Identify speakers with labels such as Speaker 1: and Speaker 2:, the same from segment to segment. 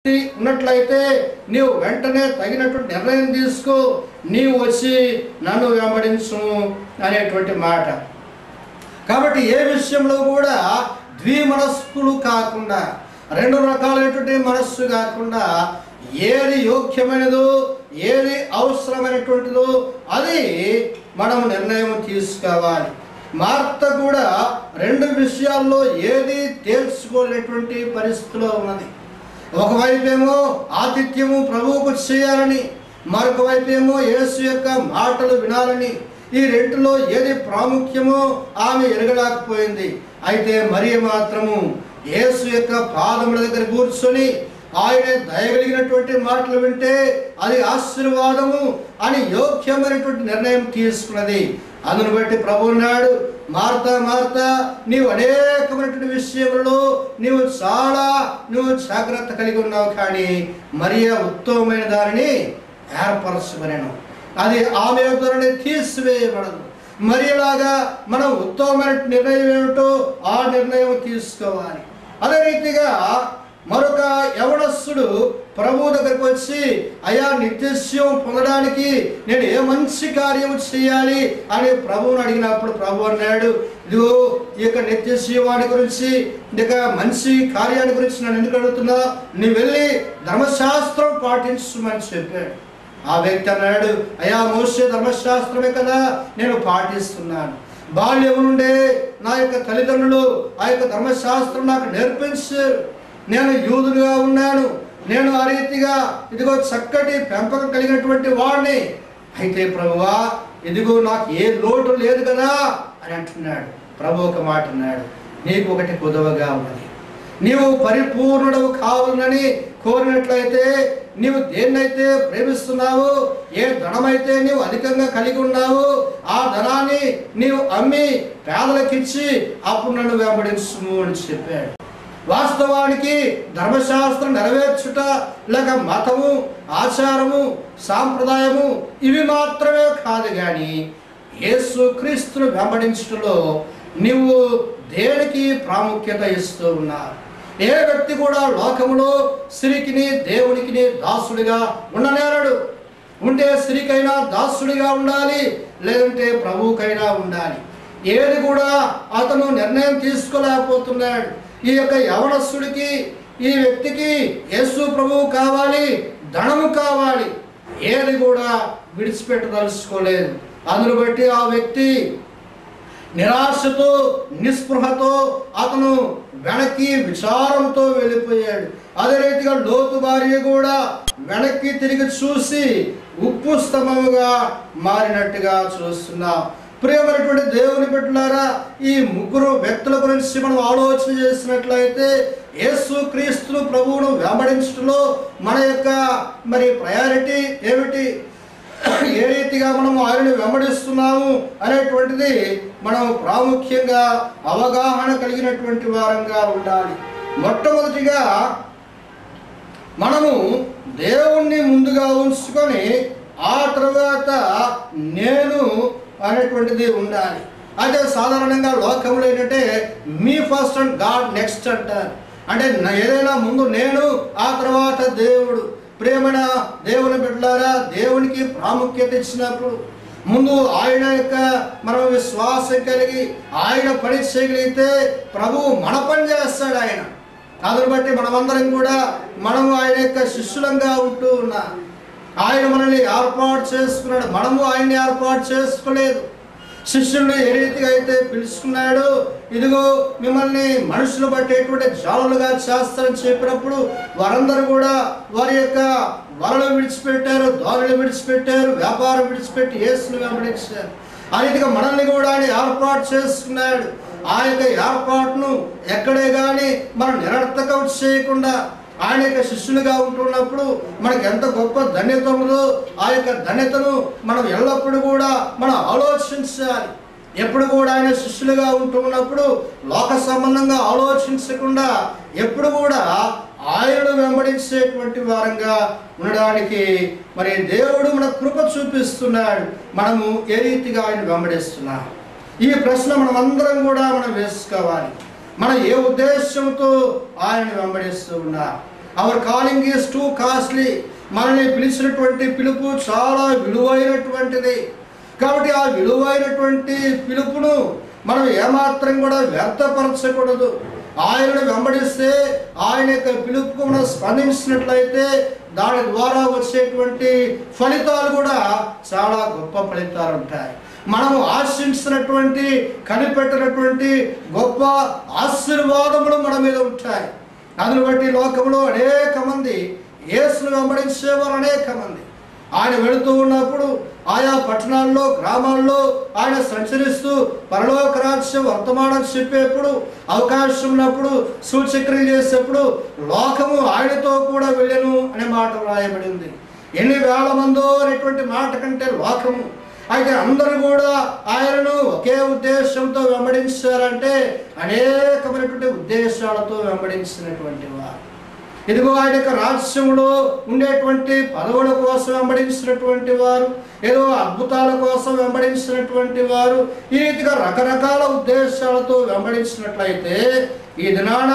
Speaker 1: ఉన్నట్లయితే నీవు వెంటనే తగినటువంటి నిర్ణయం తీసుకో, నీవు వచ్చి నన్ను వెంబడించు అనేటువంటి మాట. కాబట్టి ఏ విషయంలో కూడా ద్విమనస్కులు కాకుండా, రెండు రకాలైనటువంటి మనస్సు కాకుండా, ఏది యోగ్యమైనదో ఏది అవసరమైనటువంటిదో అది మనం నిర్ణయం తీసుకోవాలి. మార్త కూడా రెండు విషయాల్లో ఏది తేల్చుకోలేటువంటి పరిస్థితిలో ఉన్నది. ఒకవైపేమో ఆతిథ్యము ప్రభువుకు చేయాలని, మరొక వైపేమో యేసు యొక్క మాటలు వినాలని. ఈ రెండులో ఏది ప్రాముఖ్యమో ఆమె ఎరగలేకపోయింది. అయితే మరియ మాత్రము యేసు యొక్క పాదముల దగ్గర కూర్చొని ఆయన దయగలిగినటువంటి మాటలు వింటే అది ఆశీర్వాదము అని యోగ్యమైనటువంటి నిర్ణయం తీసుకున్నది. అందును బట్టి ప్రభు అన్నాడు, మార్తా మార్తా, నీవు అనేకమైనటువంటి విషయంలో నీవు జాగ్రత్త కలిగి ఉన్నావు, కానీ మరియ ఉత్తమమైన దానిని ఏర్పరచమనెను. అది ఆమె యొక్కనే తీసివేయబడదు. మరియలాగా మనం ఉత్తమమైన నిర్ణయం ఏమిటో ఆ నిర్ణయం తీసుకోవాలి. అదే రీతిగా మరొక యవనస్తుడు ప్రభు దగ్గరకు వచ్చి, అయ్యా నిత్యస్యం పొందడానికి నేను ఏ మంచి కార్యం చేయాలి అని ప్రభువుని అడిగినప్పుడు ప్రభు అన్నాడు, ఇదిగో ఈ యొక్క నిత్యశీవాని గురించి, ఇక మంచి కార్యాన్ని గురించి నన్ను ఎందుకు అడుగుతున్నా, నువ్వు వెళ్ళి ధర్మశాస్త్రం పాటించమని చెప్పాడు. ఆ వ్యక్తి అన్నాడు, అయ్యా మోషే ధర్మశాస్త్రమే కదా నేను పాటిస్తున్నాను. బాల్యం నుండే నా యొక్క తల్లిదండ్రులు ఆ యొక్క ధర్మశాస్త్రం నాకు నేర్పించారు. నేను యూదుడుగా ఉన్నాను, నేను ఆ రీతిగా ఇదిగో చక్కటి పెంపకం కలిగినటువంటి వాడిని. అయితే ప్రభువా, ఇదిగో నాకు ఏ లోటు లేదు కదా అని అంటున్నాడు. ప్రభు ఒక మాట అన్నాడు, నీకు ఒకటి కుదవగా ఉన్నది. నీవు పరిపూర్ణుడు కావాలని కోరినట్లయితే, నీవు దేన్నైతే ప్రేమిస్తున్నావో, ఏ ధనమైతే నీవు అధికంగా కలిగి ఉన్నావో, ఆ ధనాన్ని నీవు అమ్మి పేదలకిచ్చి అప్పుడు నన్ను వెంబడించుము అని చెప్పాడు. వాస్తవానికి ధర్మశాస్త్రం నెరవేర్చుట లేక మతము, ఆచారము, సాంప్రదాయము ఇవి మాత్రమే కాదు, కానీ యేసు క్రీస్తును వెంబడించటంలో నీవు దేనికి ప్రాముఖ్యత ఇస్తూ ఉన్నావు? ఏ వ్యక్తి కూడా లోకములో స్త్రీకిని దేవునికి దాసుడిగా ఉండనేరడు. ఉంటే స్త్రీకైనా దాసుడిగా ఉండాలి, లేదంటే ప్రభువుకైనా ఉండాలి. ఏది కూడా అతను నిర్ణయం తీసుకోలేకపోతున్నాడు. ఈ యొక్క యవనస్తుడికి, ఈ వ్యక్తికి యేసు ప్రభువు కావాలి, ధనము కావాలి, ఏది కూడా విడిచిపెట్టదలుచుకోలేదు. అందును బట్టి ఆ వ్యక్తి నిరాశతో, నిస్పృహతో అతను వెనక్కి విచారంతో వెళ్ళిపోయాడు. అదే రీతిగా లోతు భార్య కూడా వెనక్కి తిరిగి చూసి ఉప్పు స్తంభముగా మారినట్టుగా చూస్తున్నాం. ప్రియమైనటువంటి దేవుని బిడ్డలారా, ఈ ముగ్గురు వ్యక్తుల గురించి మనం ఆలోచన చేసినట్లయితే, యేసు క్రీస్తు ప్రభువును వెంబడించడంలో మన యొక్క ప్రయారిటీ ఏమిటి, ఏ రీతిగా మనం ఆయనను వెంబడిస్తున్నాము అనేటువంటిది మనం ప్రాముఖ్యంగా అవగాహన కలిగినటువంటి వారంగా ఉండాలి. మొట్టమొదటిగా మనము దేవుణ్ణి ముందుగా ఉంచుకొని ఆ తర్వాత నేను అనేటువంటిది ఉండాలి. అదే సాధారణంగా లోకంలో ఏంటంటే మీ ఫస్ట్ అండ్ గాడ్ నెక్స్ట్ అంటారు. అంటే ఏదైనా ముందు నేను, ఆ తర్వాత దేవుడు. ప్రియమైన దేవుని బిడ్డలారా, దేవునికి ప్రాముఖ్యత ఇచ్చినప్పుడు ముందు ఆయన యొక్క మనం విశ్వాసం కలిగి ఆయన పని చేయగలిగితే ప్రభువు మన పని చేస్తాడు. ఆయన అందును బట్టి మనమందరం కూడా మనము ఆయన యొక్క శిష్యులంగా ఉంటూ ఉన్నాం. ఆయన మనల్ని ఏర్పాటు చేసుకున్నాడు, మనము ఆయన్ని ఏర్పాటు చేసుకోలేదు. శిష్యుల్ని ఏ రీతిగా అయితే పిలుచుకున్నాడు, ఇదిగో మిమ్మల్ని మనుషులు బట్టేటువంటి జాలులుగా చేస్తారని చెప్పినప్పుడు వారందరూ కూడా వారి యొక్క వలలు విడిచిపెట్టారు, దారులు విడిచిపెట్టారు, వ్యాపారం విడిచిపెట్టి యేసుని వెంబడించారు. ఆ రీతిగా మనల్ని కూడా ఆయన ఏర్పాటు చేసుకున్నాడు. ఆ యొక్క ఏర్పాటును ఎక్కడే కానీ మనం నిరర్థకం చేయకుండా ఆయన యొక్క శిష్యులుగా ఉంటున్నప్పుడు మనకి ఎంత గొప్ప ధన్యత ఉందో, ఆ యొక్క ధన్యతను మనం ఎల్లప్పుడూ కూడా మనం ఆలోచించాలి. ఎప్పుడు కూడా ఆయన శిష్యులుగా ఉంటున్నప్పుడు లోక సంబంధంగా ఆలోచించకుండా ఎప్పుడు కూడా ఆయనను వెంబడించేటువంటి వారంగా ఉండడానికి దేవుడు మన కృప చూపిస్తున్నాడు. మనము ఏ రీతిగా ఆయన వెంబడిస్తున్నాం? ఈ ప్రశ్న మనం అందరం కూడా మనం వేసుకోవాలి. మనం ఏ ఉద్దేశంతో ఆయనను వెంబడిస్తూ ఉన్నా? Our calling is too costly. మనల్ని పిలిచినటువంటి పిలుపు చాలా విలువైనటువంటిది. కాబట్టి ఆ విలువైనటువంటి పిలుపును మనం ఏమాత్రం కూడా వ్యర్థపరచకూడదు. ఆయనను వెంబడిస్తే ఆయన యొక్క పిలుపుకు మనం స్పందించినట్లయితే దాని ద్వారా వచ్చేటువంటి ఫలితాలు కూడా చాలా గొప్ప ఫలితాలు ఉంటాయి. మనము ఆశించినటువంటి కనిపెట్టినటువంటి గొప్ప ఆశీర్వాదములు మన మీద ఉంటాయి. అందును బట్టి లోకంలో అనేక మంది యేసును వెంబడించేవారు అనేక మంది. ఆయన వెళుతూ ఉన్నప్పుడు ఆయా పట్టణాల్లో గ్రామాల్లో ఆయన సంచరిస్తూ పరలోక రాజ్య వర్తమానం చెప్పేప్పుడు, అవకాశం ఉన్నప్పుడు, సూచక్రియలు చేసేప్పుడు లోకము ఆయనతో కూడా వెళ్ళెను అనే మాట రాయబడింది. ఎన్ని వేల మందో అనేటువంటి మాట కంటే లోకము. అయితే అందరూ కూడా ఆయనను ఒకే ఉద్దేశంతో వెంబడించారంటే అనేకమైనటువంటి ఉద్దేశాలతో వెంబడించినటువంటి వారు. ఇదిగో ఆయన యొక్క రాజ్యంలో ఉండేటువంటి పదవుల కోసం వెంబడించినటువంటి వారు, ఏదో అద్భుతాల కోసం వెంబడించినటువంటి వారు, ఈ రీతిగా రకరకాల ఉద్దేశాలతో వెంబడించినట్లయితే ఈ దినాన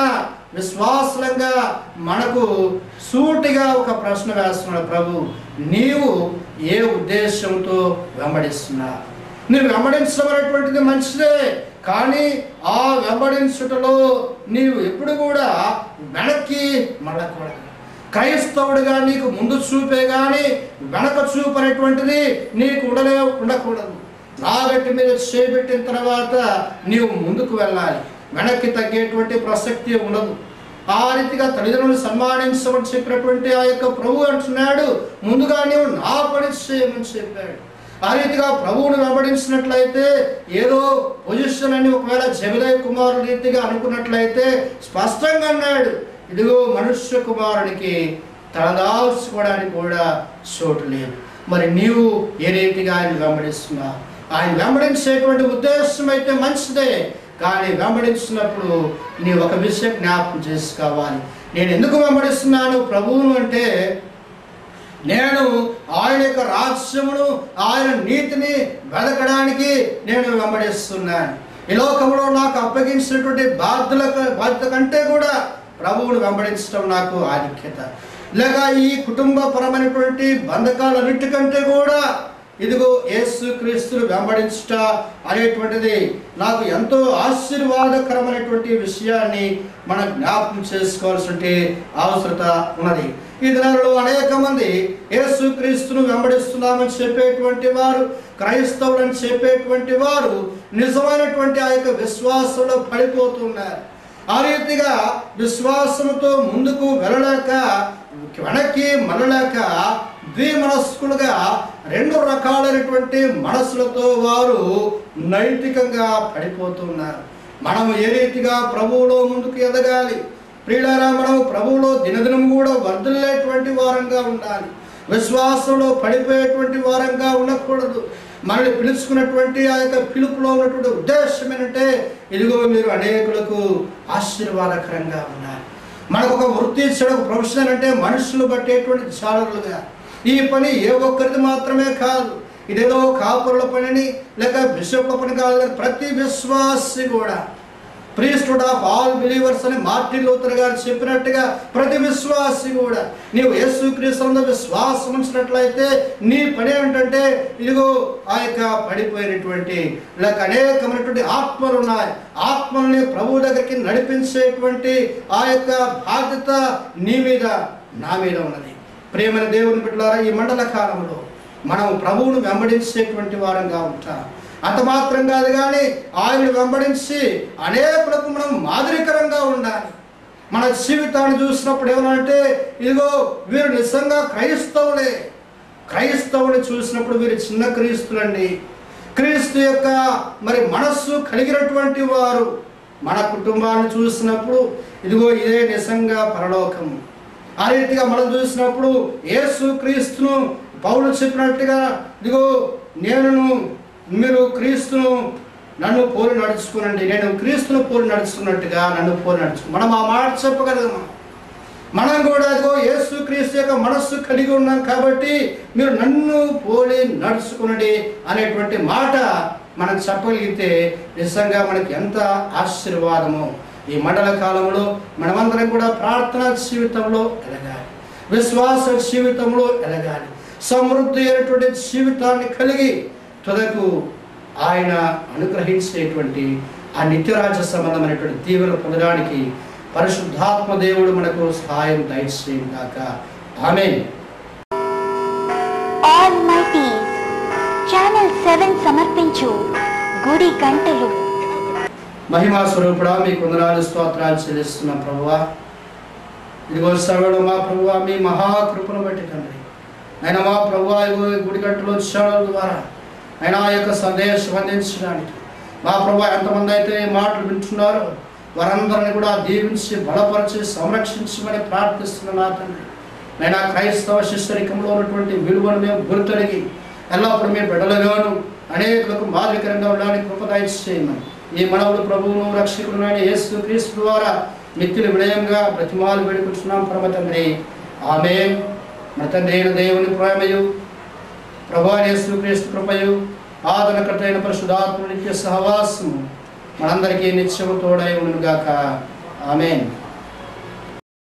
Speaker 1: విశ్వాసంగా మనకు సూటిగా ఒక ప్రశ్న వేస్తున్నాడు ప్రభు, నీవు ఏ ఉద్దేశంతో వెంబడిస్తున్నావు? నువ్వు వెంబడించడం అనేటువంటిది మంచిదే, కానీ ఆ వెంబడించుటలో నీవు ఎప్పుడు కూడా వెనక్కి మళ్ళకూడదు. క్రైస్తవుడిగా నీకు ముందు చూపే కానీ వెనక చూపు అనేటువంటిది నీకు ఉండకూడదు. రాగట్టి మీద చేపెట్టిన తర్వాత నీవు ముందుకు వెళ్ళాలి, వెనక్కి తగ్గేటువంటి ప్రసక్తి ఉండదు. ఆ రీతిగా తల్లిదండ్రులను సన్మానించమని చెప్పినటువంటి ఆ యొక్క ప్రభు అంటున్నాడు, ముందుగా నీవు నా పని చేయమని చెప్పాడు. ఆ రీతిగా ప్రభువును వెంబడించినట్లయితే ఏదో పొజిషన్ అని ఒకవేళ జబెదయి కుమారుల రీతిగా అనుకున్నట్లయితే స్పష్టంగా అన్నాడు, ఇదిగో మనుష్య కుమారునికి తలదాల్చుకోవడానికి కూడా చోటు లేదు. మరి నీవు ఏ రీతిగా ఆయన వెంబడిస్తున్నావు? ఆయన వెంబడించేటువంటి ఉద్దేశం అయితే మంచిదే, కానీ వెంబడించినప్పుడు నీ ఒక విషయం జ్ఞాపకం చేసుకోవాలి. నేను ఎందుకు వెంబడిస్తున్నాను ప్రభువును అంటే, నేను ఆయన యొక్క రాజ్యమును ఆయన నీతిని వెదకడానికి నేను వెంబడిస్తున్నాను. ఈ లోకంలో నాకు అప్పగించినటువంటి బాధ్యత కంటే కూడా ప్రభువును వెంబడించడం నాకు ఆధిక్యత. లేక ఈ కుటుంబపరమైనటువంటి బంధకాలన్నిటికంటే కూడా ఇదిగో యేసు క్రీస్తును వెంబడించుట అనేటువంటిది నాకు ఎంతో ఆశీర్వాదకరమైనటువంటి విషయాన్ని మనం జ్ఞాపకం చేసుకోవాల్సిన అవసరత ఉన్నది. ఈ దినాలలో అనేక మంది యేసు క్రీస్తును వెంబడిస్తున్నామని చెప్పేటువంటి వారు, క్రైస్తవులని చెప్పేటువంటి వారు నిజమైనటువంటి ఆ యొక్క విశ్వాసంలో పడిపోతున్నారు. ఆ రీతిగా విశ్వాసంతో ముందుకు వెళ్ళలేక వెనక్కి మళ్ళలేక ద్విమనస్కులుగా రెండు రకాలైనటువంటి మనసులతో వారు నైతికంగా పడిపోతున్నారు. మనం ఏ రీతిగా ప్రభువులో ముందుకు ఎదగాలి ప్రియులారా, మనం ప్రభువులో దినదినం కూడా వర్ధిల్లేటువంటి వారంగా ఉండాలి. విశ్వాసంలో పడిపోయేటువంటి వారంగా ఉండకూడదు. మనల్ని పిలుచుకున్నటువంటి ఆ యొక్క పిలుపులో ఉన్నటువంటి ఉద్దేశం ఏంటంటే, ఇదిగో మీరు అనేకులకు ఆశీర్వాదకరంగా ఉన్నారు. మనకు ఒక వృత్తి ఇచ్చడం ప్రొఫెషనల్ అంటే మనుషులు బట్టేటువంటి చాలరులుగా. ఈ పని ఏ ఒక్కరిది మాత్రమే కాదు, ఇదేదో కాపురుల పనిని లేక బిషప్ల పని కాదు. ప్రతి విశ్వాసి కూడా ప్రీస్టుడ్ ఆఫ్ ఆల్ బిలీవర్స్ అని మార్టిన్ లూథర్ గారు చెప్పినట్టుగా ప్రతి విశ్వాసి కూడా నీవు యేసుక్రీస్తునందు విశ్వాసం ఉంచినట్లయితే నీ పని ఏంటంటే, ఇదిగో ఆ యొక్క పడిపోయినటువంటి లేక అనేకమైనటువంటి ఆత్మలు ఉన్నాయి, ఆత్మల్ని ప్రభు దగ్గరికి నడిపించేటువంటి ఆ యొక్క బాధ్యత నీ మీద నా మీద ఉన్నది. ప్రియమైన దేవుని బిడ్డలారా, ఈ మండల కాలంలో మనం ప్రభువును వెంబడించేటువంటి వారంగా ఉంటాం. అంత మాత్రం కాదు, కానీ ఆయనను వెంబడించి అనేకులకు మనం మాదిరికరంగా ఉండాలి. మన జీవితాన్ని చూసినప్పుడు ఏమనంటే, ఇదిగో వీరు నిజంగా క్రైస్తవులే. క్రైస్తవుని చూసినప్పుడు వీరు చిన్న క్రీస్తులండి, క్రీస్తు యొక్క మరి మనస్సు కలిగినటువంటి వారు. మన కుటుంబాన్ని చూసినప్పుడు ఇదిగో ఇదే నిజంగా పరలోకము. ఆ రీతిగా మనం చూసినప్పుడు యేసు క్రీస్తును పౌలు చెప్పినట్టుగా, ఇదిగో మీరు క్రీస్తును నన్ను పోలి నడుచుకునండి, నేను క్రీస్తును పోలి నడుచుకున్నట్టుగా నన్ను పోలి నడుచుకు. మనం ఆ మాట చెప్పగలము. మనం కూడా అదిగో యేసు క్రీస్తు యొక్క మనస్సు కలిగి ఉన్నాం కాబట్టి మీరు నన్ను పోలి నడుచుకునండి అనేటువంటి మాట మనం చెప్పగలిగితే నిజంగా మనకి ఎంత ఆశీర్వాదమో. ఈ మండల కాలంలో మనమందరం కూడా ప్రార్థనా జీవితంలో ఎదగాలి, విశ్వాస జీవితంలో ఎదగాలి, సమృద్ధి అయినటువంటి జీవితాన్ని కలిగి తుదకు ఆయన అనుగ్రహించేటువంటి ఆ నిత్యరాజ్య సంబంధమైనటువంటి దీవెనలు పొందడానికి పరిశుద్ధాత్మ దేవుడు మనకు సహాయం దయచేయును గాక. ఆమేన్.
Speaker 2: ఆల్మైటీ ఛానల్ 7 సమర్పించు గుడి గంటలు.
Speaker 1: మహిమా స్వరూపుడా, మీకు వందనాలు స్తోత్రాలు చెల్లిస్తున్నాం ప్రభువా. ఇదిగో సమయంలో మా ప్రభువా, మీ మహాకృపను బట్టి తండ్రి ఆయన మా ప్రభువా, ఇదిగో గుడి గంటలో ఛానల్ ద్వారా ఆయన ఆ యొక్క సందేశం అందించడానికి మా ప్రభువా ఎంతమంది అయితే ఈ మాటలు వింటున్నారో వారందరినీ కూడా దీవించి బలపరిచి సంరక్షించమని ప్రార్థిస్తున్నాను నా తండ్రి. నేను క్రైస్తవ శిష్యరికంలో ఉన్నటువంటి విలువను మేము గుర్తెరిగి ఎల్లప్పుడూ మీ బిడ్డలుగాను అనేకులకు మాదిరికరంగా ఉండడానికి కృప దయచేయమని ఈ మనవుడు ప్రభువును రక్షకుడునైన యేసు క్రీస్తు ద్వారా మిక్కిలి వినయంగా ప్రతిమాలు వేడుకుంటున్నాం పరమ తండ్రి. ఆమేన్. మన తండ్రి అయిన దేవుని ప్రేమయు ప్రభువైన యేసు క్రీస్తు కృపయు ఆదరణకర్త అయిన పరిశుద్ధాత్మ నిత్య సహవాసము మనందరికీ నిత్యము తోడై ఉండును గాక. ఆమేన్.